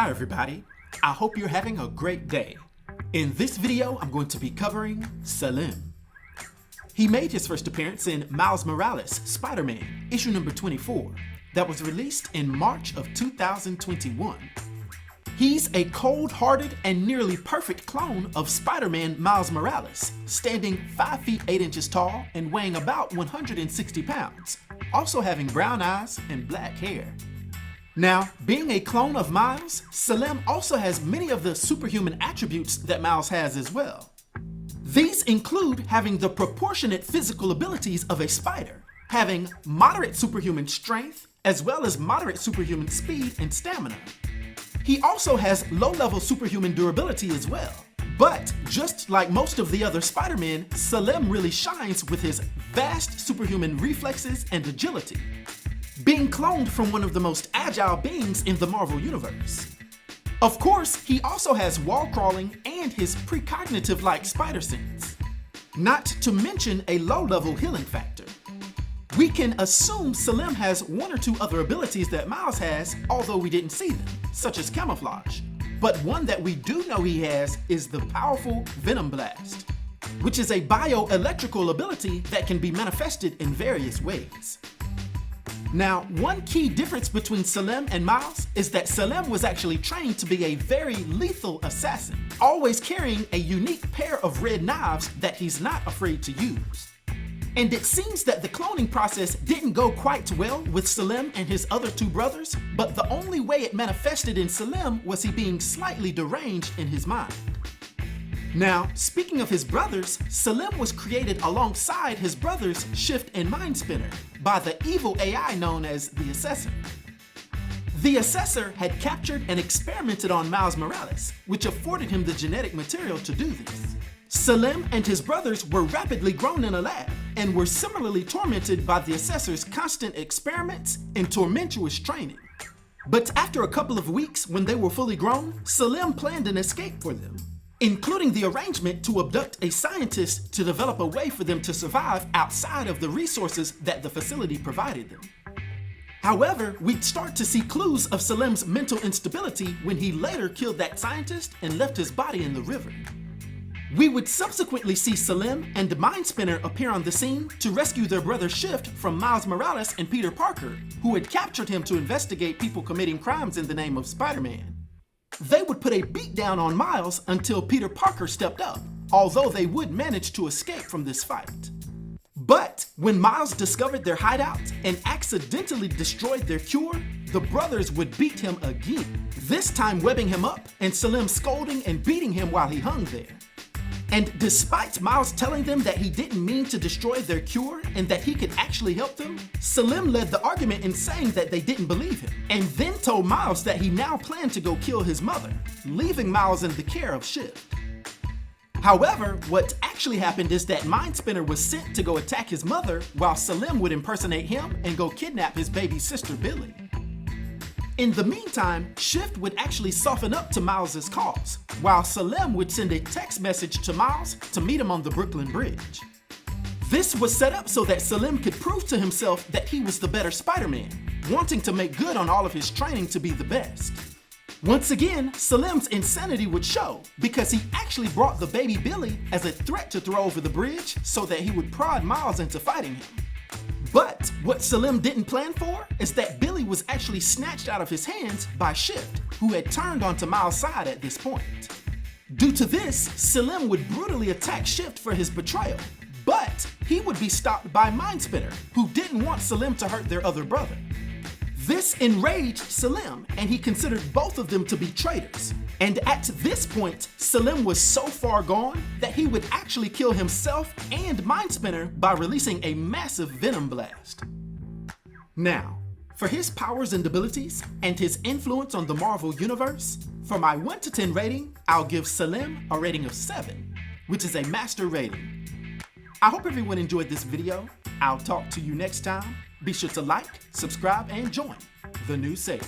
Hi everybody, I hope you're having a great day. In this video, I'm going to be covering Salim. He made his first appearance in Miles Morales' Spider-Man, issue number 24, that was released in March of 2021. He's a cold-hearted and nearly perfect clone of Spider-Man Miles Morales, standing 5 feet 8 inches tall and weighing about 160 pounds, also having brown eyes and black hair. Now, being a clone of Miles, Salim also has many of the superhuman attributes that Miles has as well. These include having the proportionate physical abilities of a spider, having moderate superhuman strength, as well as moderate superhuman speed and stamina. He also has low-level superhuman durability as well. But just like most of the other Spider-Men, Salim really shines with his vast superhuman reflexes and agility, being cloned from one of the most agile beings in the Marvel Universe. Of course, he also has wall crawling and his precognitive-like spider sense, not to mention a low-level healing factor. We can assume Salim has one or two other abilities that Miles has, although we didn't see them, such as camouflage. But one that we do know he has is the powerful Venom Blast, which is a bioelectrical ability that can be manifested in various ways. Now, one key difference between Salim and Miles is that Salim was actually trained to be a very lethal assassin, always carrying a unique pair of red knives that he's not afraid to use. And it seems that the cloning process didn't go quite well with Salim and his other two brothers, but the only way it manifested in Salim was he being slightly deranged in his mind. Now, speaking of his brothers, Salim was created alongside his brothers Shift and Mindspinner by the evil AI known as the Assessor. The Assessor had captured and experimented on Miles Morales, which afforded him the genetic material to do this. Salim and his brothers were rapidly grown in a lab and were similarly tormented by the Assessor's constant experiments and tormentuous training. But after a couple of weeks, when they were fully grown, Salim planned an escape for them, including the arrangement to abduct a scientist to develop a way for them to survive outside of the resources that the facility provided them. However, we'd start to see clues of Salim's mental instability when he later killed that scientist and left his body in the river. We would subsequently see Salim and Mindspinner appear on the scene to rescue their brother Shift from Miles Morales and Peter Parker, who had captured him to investigate people committing crimes in the name of Spider-Man. They would put a beat down on Miles until Peter Parker stepped up, although they would manage to escape from this fight. But when Miles discovered their hideout and accidentally destroyed their cure, the brothers would beat him again, this time webbing him up and Salim scolding and beating him while he hung there. And despite Miles telling them that he didn't mean to destroy their cure and that he could actually help them, Salim led the argument in saying that they didn't believe him, and then told Miles that he now planned to go kill his mother, leaving Miles in the care of Shift. However, what actually happened is that Mindspinner was sent to go attack his mother while Salim would impersonate him and go kidnap his baby sister Billy. In the meantime, Shift would actually soften up to Miles' cause, while Salim would send a text message to Miles to meet him on the Brooklyn Bridge. This was set up so that Salim could prove to himself that he was the better Spider-Man, wanting to make good on all of his training to be the best. Once again, Salim's insanity would show because he actually brought the baby Billy as a threat to throw over the bridge so that he would prod Miles into fighting him. But what Salim didn't plan for is that Billy was actually snatched out of his hands by Shift, who had turned onto Miles' side at this point. Due to this, Salim would brutally attack Shift for his betrayal, but he would be stopped by Mindspinner, who didn't want Salim to hurt their other brother. This enraged Salim, and he considered both of them to be traitors. And at this point, Salim was so far gone that he would actually kill himself and Mindspinner by releasing a massive Venom Blast. Now, for his powers and abilities and his influence on the Marvel Universe, for my 1 to 10 rating, I'll give Salim a rating of 7, which is a master rating. I hope everyone enjoyed this video. I'll talk to you next time. Be sure to like, subscribe, and join the new Sage.